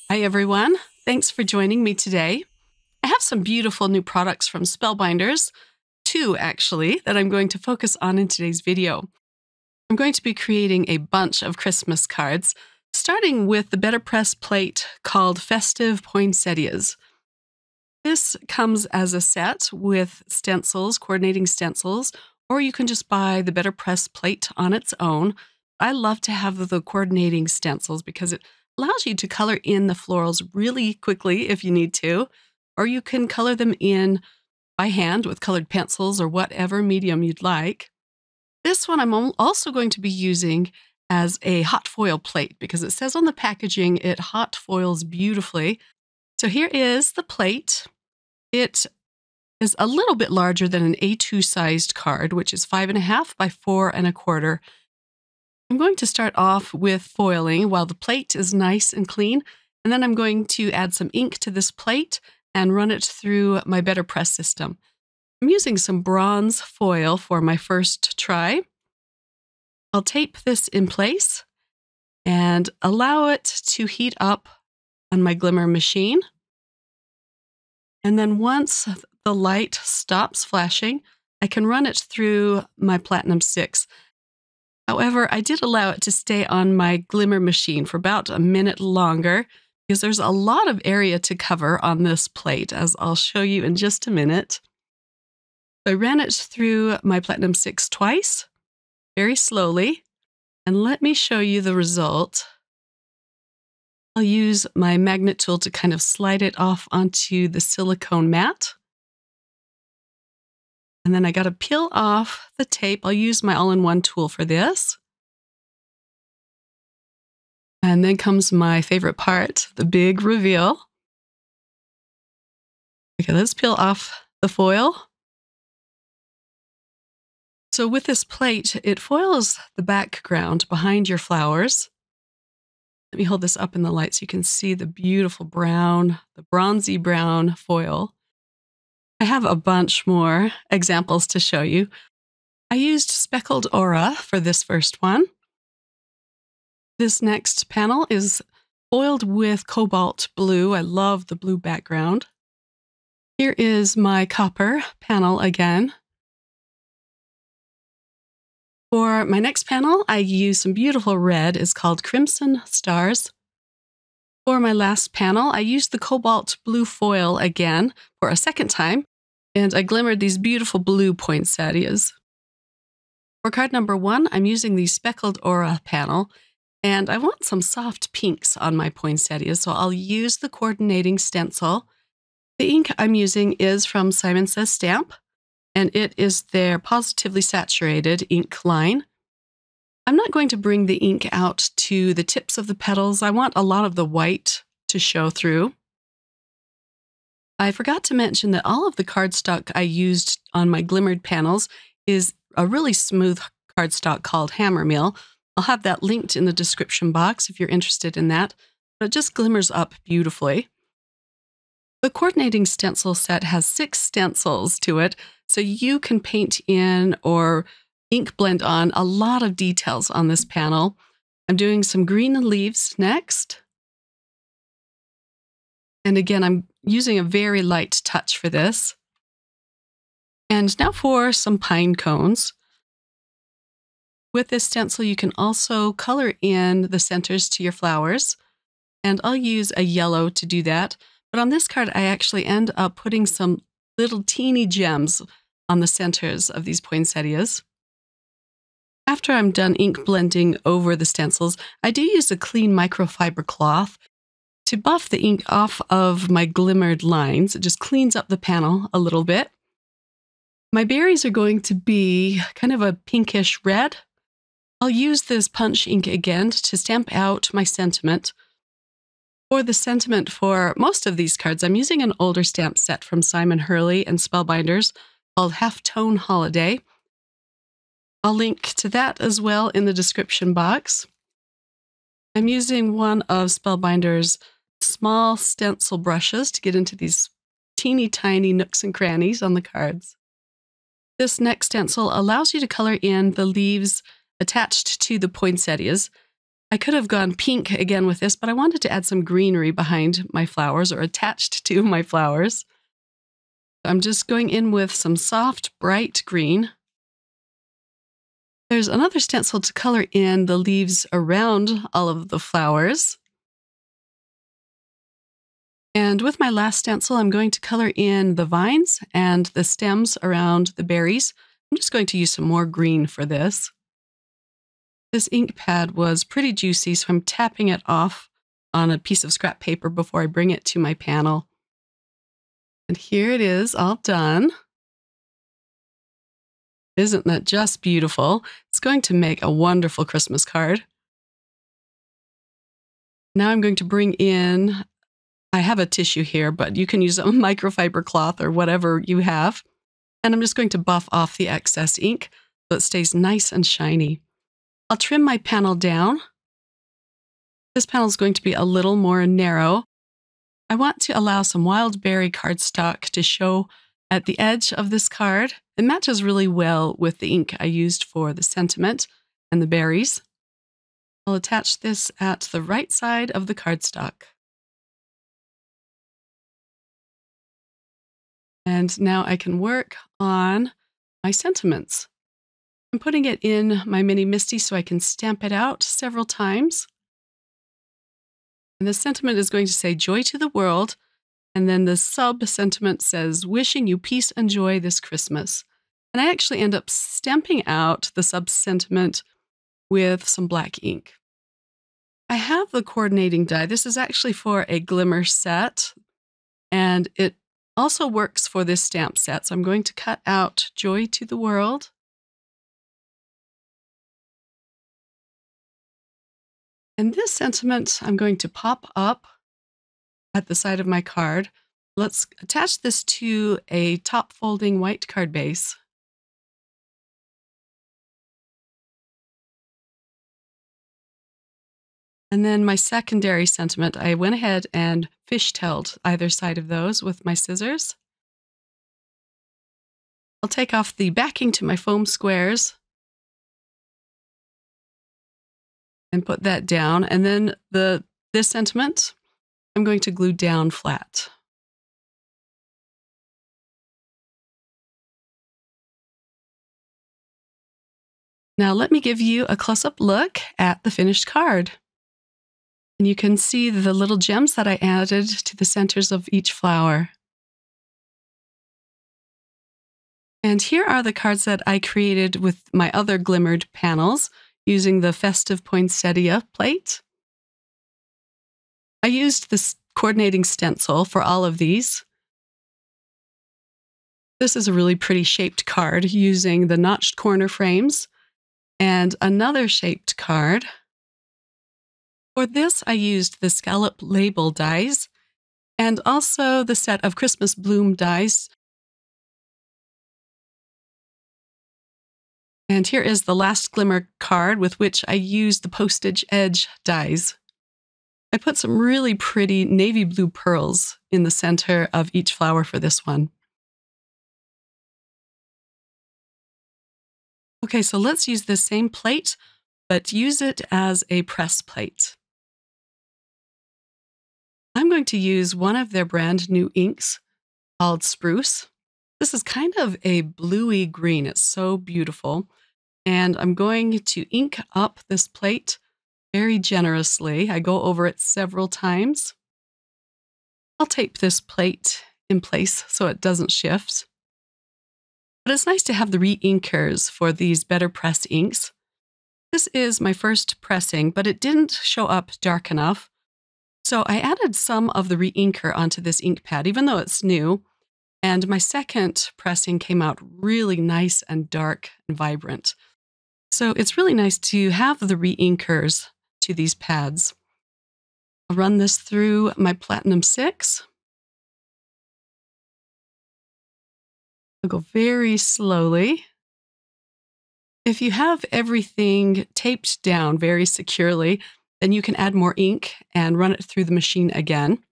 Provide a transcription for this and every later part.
Hi everyone, thanks for joining me today. I have some beautiful new products from Spellbinders, two actually, that I'm going to focus on in today's video. I'm going to be creating a bunch of Christmas cards, starting with the Better Press plate called Festive Poinsettias. This comes as a set with stencils, coordinating stencils, or you can just buy the Better Press plate on its own. I love to have the coordinating stencils because it allows you to color in the florals really quickly if you need to, or you can color them in by hand with colored pencils or whatever medium you'd like. This one I'm also going to be using as a hot foil plate because it says on the packaging it hot foils beautifully. So here is the plate. It is a little bit larger than an A2 sized card, which is 5.5 by 4.25. I'm going to start off with foiling while the plate is nice and clean, and then I'm going to add some ink to this plate and run it through my Better Press system. I'm using some bronze foil for my first try. I'll tape this in place and allow it to heat up on my Glimmer machine. And then once the light stops flashing, I can run it through my Platinum 6. However, I did allow it to stay on my Glimmer machine for about a minute longer because there's a lot of area to cover on this plate, as I'll show you in just a minute. So I ran it through my Platinum 6 twice, very slowly, and let me show you the result. I'll use my magnet tool to kind of slide it off onto the silicone mat. And then I got to peel off the tape. I'll use my all-in-one tool for this. And then comes my favorite part, the big reveal. Okay, let's peel off the foil. So with this plate, it foils the background behind your flowers. Let me hold this up in the light so you can see the beautiful brown, the bronzy brown foil. I have a bunch more examples to show you. I used Speckled Aura for this first one. This next panel is foiled with cobalt blue. I love the blue background. Here is my copper panel again. For my next panel, I use some beautiful red. It's called Crimson Stars. For my last panel, I used the cobalt blue foil again for a second time, and I glimmered these beautiful blue poinsettias. For card number 1, I'm using the Speckled Aura panel, and I want some soft pinks on my poinsettias, so I'll use the coordinating stencil. The ink I'm using is from Simon Says Stamp, and it is their Positively Saturated ink line. I'm not going to bring the ink out to the tips of the petals. I want a lot of the white to show through. I forgot to mention that all of the cardstock I used on my glimmered panels is a really smooth cardstock called Hammermill. I'll have that linked in the description box if you're interested in that, but it just glimmers up beautifully. The coordinating stencil set has 6 stencils to it, so you can paint in or ink blend on a lot of details on this panel. I'm doing some green leaves next. And again, I'm using a very light touch for this. And now for some pine cones. With this stencil, you can also color in the centers to your flowers. And I'll use a yellow to do that. But on this card, I actually end up putting some little teeny gems on the centers of these poinsettias. After I'm done ink blending over the stencils, I do use a clean microfiber cloth to buff the ink off of my glimmered lines. It just cleans up the panel a little bit. My berries are going to be kind of a pinkish red. I'll use this punch ink again to stamp out my sentiment. For the sentiment for most of these cards, I'm using an older stamp set from Simon Hurley and Spellbinders called Halftone Holiday. I'll link to that as well in the description box. I'm using one of Spellbinders' small stencil brushes to get into these teeny tiny nooks and crannies on the cards. This next stencil allows you to color in the leaves attached to the poinsettias. I could have gone pink again with this, but I wanted to add some greenery behind my flowers or attached to my flowers. I'm just going in with some soft, bright green. There's another stencil to color in the leaves around all of the flowers. And with my last stencil, I'm going to color in the vines and the stems around the berries. I'm just going to use some more green for this. This ink pad was pretty juicy, so I'm tapping it off on a piece of scrap paper before I bring it to my panel. And here it is, all done. Isn't that just beautiful? It's going to make a wonderful Christmas card. Now I'm going to bring in, I have a tissue here, but you can use a microfiber cloth or whatever you have. And I'm just going to buff off the excess ink so it stays nice and shiny. I'll trim my panel down. This panel is going to be a little more narrow. I want to allow some wild berry cardstock to show at the edge of this card. It matches really well with the ink I used for the sentiment and the berries. I'll attach this at the right side of the cardstock. And now I can work on my sentiments. I'm putting it in my mini MISTI so I can stamp it out several times. And the sentiment is going to say, "Joy to the world." And then the sub-sentiment says, "Wishing you peace and joy this Christmas." And I actually end up stamping out the sub-sentiment with some black ink. I have the coordinating die. This is actually for a glimmer set, and it also works for this stamp set. So I'm going to cut out "Joy to the world." And this sentiment I'm going to pop up at the side of my card. Let's attach this to a top folding white card base. And then my secondary sentiment, I went ahead and fishtailed either side of those with my scissors. I'll take off the backing to my foam squares and put that down. And then this sentiment, I'm going to glue down flat. Now let me give you a close-up look at the finished card. And you can see the little gems that I added to the centers of each flower. And here are the cards that I created with my other glimmered panels using the Festive Poinsettia plate. I used this coordinating stencil for all of these. This is a really pretty shaped card using the notched corner frames and another shaped card. For this, I used the scallop label dies and also the set of Christmas bloom dies. And here is the last glimmer card with which I used the postage edge dies. I put some really pretty navy blue pearls in the center of each flower for this one. Okay, so let's use the same plate, but use it as a press plate. I'm going to use one of their brand new inks called Spruce. This is kind of a bluey green. It's so beautiful. And I'm going to ink up this plate very generously. I go over it several times. I'll tape this plate in place so it doesn't shift. But it's nice to have the re-inkers for these Better Press inks. This is my first pressing, but it didn't show up dark enough. So I added some of the re-inker onto this ink pad, even though it's new. And my second pressing came out really nice and dark and vibrant. So it's really nice to have the re-inkers to these pads. I'll run this through my Platinum 6. I'll go very slowly. If you have everything taped down very securely, then you can add more ink and run it through the machine again.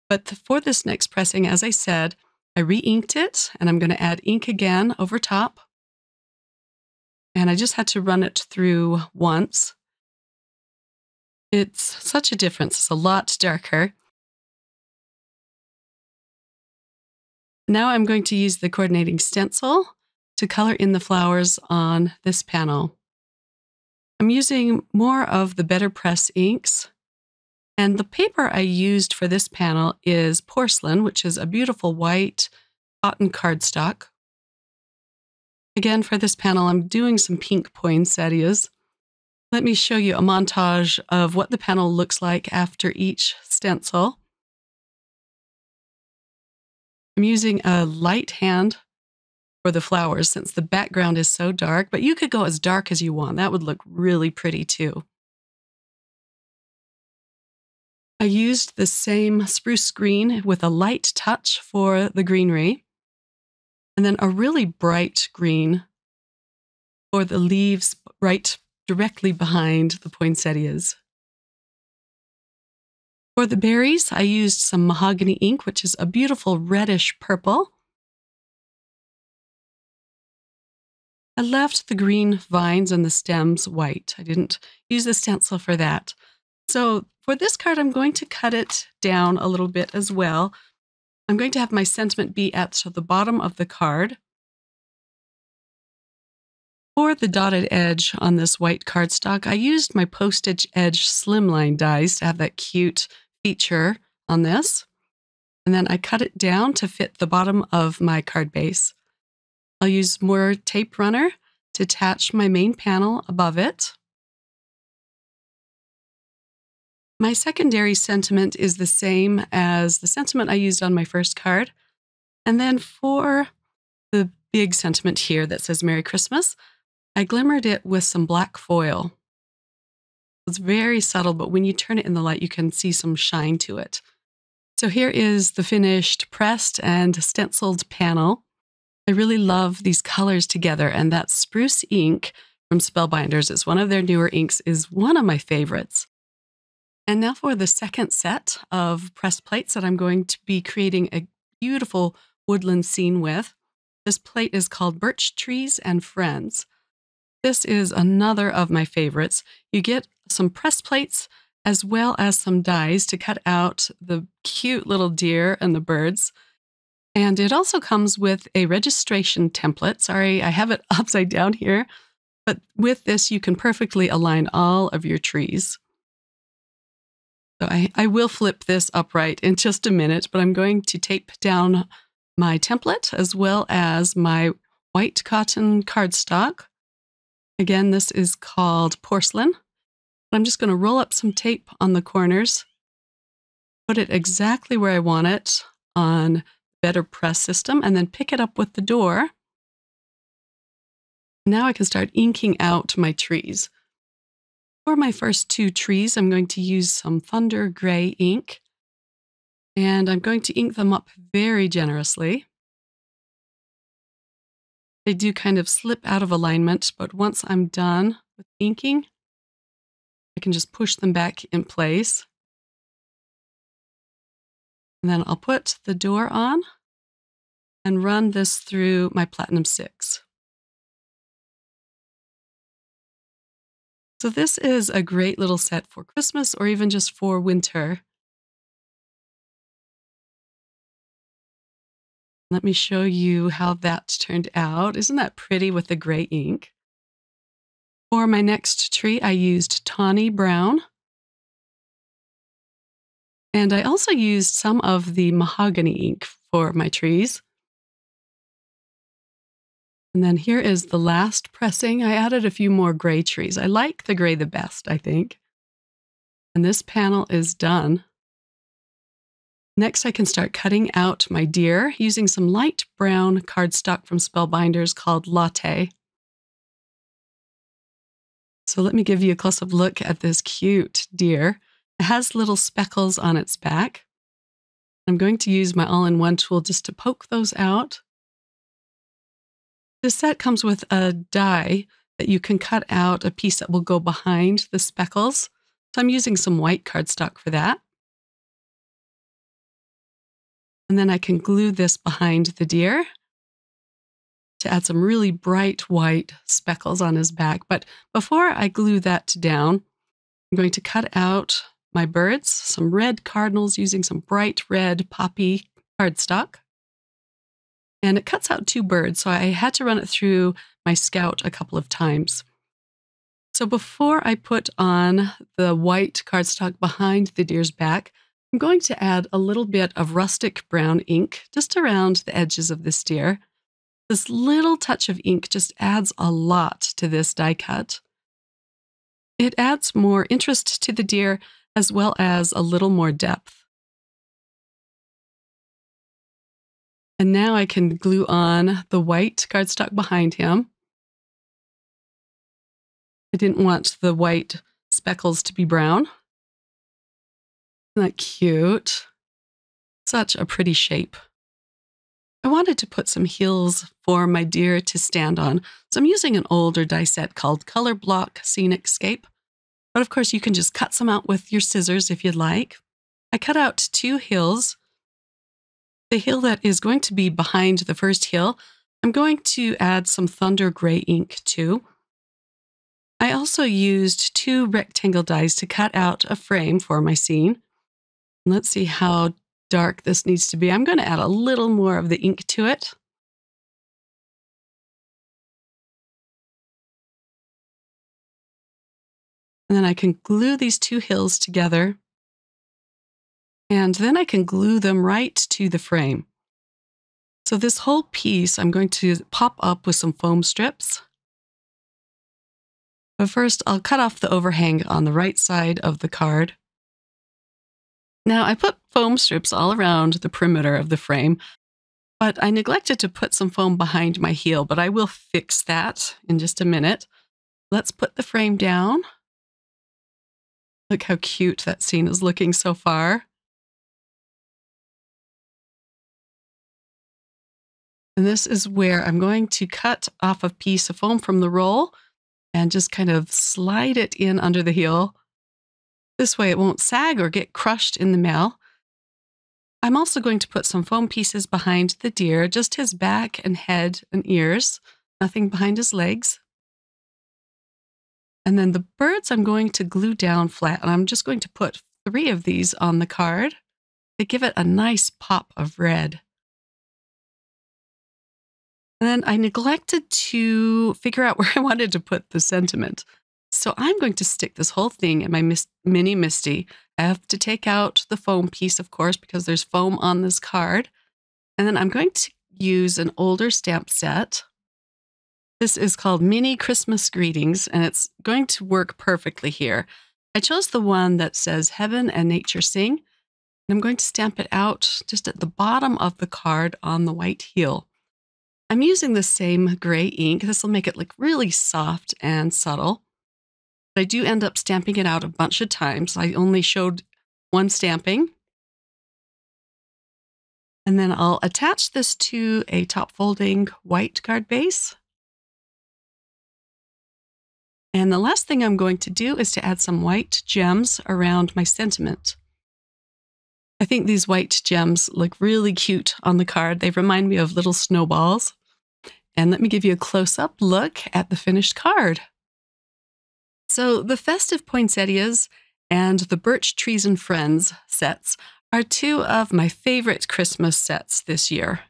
But for this next pressing, as I said, I re-inked it, and I'm going to add ink again over top. And I just had to run it through once. It's such a difference. It's a lot darker. Now I'm going to use the coordinating stencil to color in the flowers on this panel. I'm using more of the Better Press inks, and the paper I used for this panel is porcelain, which is a beautiful white cotton cardstock. Again, for this panel, I'm doing some pink poinsettias. Let me show you a montage of what the panel looks like after each stencil. I'm using a light hand for the flowers since the background is so dark, but you could go as dark as you want. That would look really pretty too. I used the same spruce green with a light touch for the greenery, and then a really bright green for the leaves right directly behind the poinsettias. For the berries, I used some mahogany ink, which is a beautiful reddish purple. I left the green vines and the stems white. I didn't use the stencil for that. So for this card, I'm going to cut it down a little bit as well. I'm going to have my sentiment be at the bottom of the card. For the dotted edge on this white cardstock, I used my postage edge slimline dies to have that cute feature on this. And then I cut it down to fit the bottom of my card base. I'll use more tape runner to attach my main panel above it. My secondary sentiment is the same as the sentiment I used on my first card. And then for the big sentiment here that says Merry Christmas, I glimmered it with some black foil. It's very subtle, but when you turn it in the light, you can see some shine to it. So here is the finished pressed and stenciled panel. I really love these colors together, and that spruce ink from Spellbinders, it's one of their newer inks, is one of my favorites. And now for the second set of pressed plates that I'm going to be creating a beautiful woodland scene with. This plate is called Birch Trees and Friends. This is another of my favorites. You get some press plates as well as some dies to cut out the cute little deer and the birds. And it also comes with a registration template. Sorry, I have it upside down here. But with this, you can perfectly align all of your trees. So I will flip this upright in just a minute, but I'm going to tape down my template as well as my white cotton cardstock. Again, this is called porcelain. I'm just going to roll up some tape on the corners, put it exactly where I want it on Better Press system, and then pick it up with the door. Now I can start inking out my trees. For my first two trees, I'm going to use some Thunder Gray ink, and I'm going to ink them up very generously. They do kind of slip out of alignment, but once I'm done with inking, I can just push them back in place. And then I'll put the door on and run this through my Platinum 6. So this is a great little set for Christmas or even just for winter. Let me show you how that turned out. Isn't that pretty with the gray ink? For my next tree, I used tawny brown. And I also used some of the mahogany ink for my trees. And then here is the last pressing. I added a few more gray trees. I like the gray the best, I think. And this panel is done. Next, I can start cutting out my deer using some light brown cardstock from Spellbinders called Latte. So let me give you a close-up look at this cute deer. It has little speckles on its back. I'm going to use my all-in-one tool just to poke those out. This set comes with a die that you can cut out a piece that will go behind the speckles. So I'm using some white cardstock for that. And then I can glue this behind the deer to add some really bright white speckles on his back. But before I glue that down, I'm going to cut out my birds, some red cardinals using some bright red poppy cardstock. And it cuts out 2 birds, so I had to run it through my Scout a couple of times. So before I put on the white cardstock behind the deer's back, I'm going to add a little bit of rustic brown ink just around the edges of this deer. This little touch of ink just adds a lot to this die cut. It adds more interest to the deer as well as a little more depth. And now I can glue on the white cardstock behind him. I didn't want the white speckles to be brown. Isn't that cute? Such a pretty shape. I wanted to put some heels for my deer to stand on, so I'm using an older die set called Color Block Scenic Scape. But of course, you can just cut some out with your scissors if you'd like. I cut out 2 heels. The heel that is going to be behind the first heel, I'm going to add some Thunder Gray ink to. I also used 2 rectangle dies to cut out a frame for my scene. Let's see how dark this needs to be. I'm going to add a little more of the ink to it. And then I can glue these 2 hills together. And then I can glue them right to the frame. So this whole piece I'm going to pop up with some foam strips. But first I'll cut off the overhang on the right side of the card. Now I put foam strips all around the perimeter of the frame, but I neglected to put some foam behind my heel, but I will fix that in just a minute. Let's put the frame down. Look how cute that scene is looking so far. And this is where I'm going to cut off a piece of foam from the roll and just kind of slide it in under the heel. This way it won't sag or get crushed in the mail. I'm also going to put some foam pieces behind the deer, just his back and head and ears, nothing behind his legs. And then the birds I'm going to glue down flat, and I'm just going to put 3 of these on the card to give it a nice pop of red. And then I neglected to figure out where I wanted to put the sentiment. So I'm going to stick this whole thing in my mini MISTI. I have to take out the foam piece, of course, because there's foam on this card. And then I'm going to use an older stamp set. This is called Mini Christmas Greetings, and it's going to work perfectly here. I chose the one that says Heaven and Nature Sing, and I'm going to stamp it out just at the bottom of the card on the white heel. I'm using the same gray ink. This will make it look really soft and subtle. But I do end up stamping it out a bunch of times. I only showed 1 stamping. And then I'll attach this to a top folding white card base. And the last thing I'm going to do is to add some white gems around my sentiment. I think these white gems look really cute on the card. They remind me of little snowballs. And let me give you a close-up look at the finished card. So the Festive Poinsettias and the Birch Trees and Friends sets are 2 of my favorite Christmas sets this year.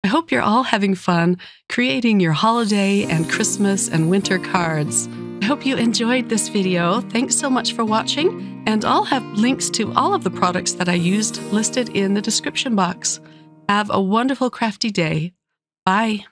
I hope you're all having fun creating your holiday and Christmas and winter cards. I hope you enjoyed this video. Thanks so much for watching, and I'll have links to all of the products that I used listed in the description box. Have a wonderful crafty day. Bye.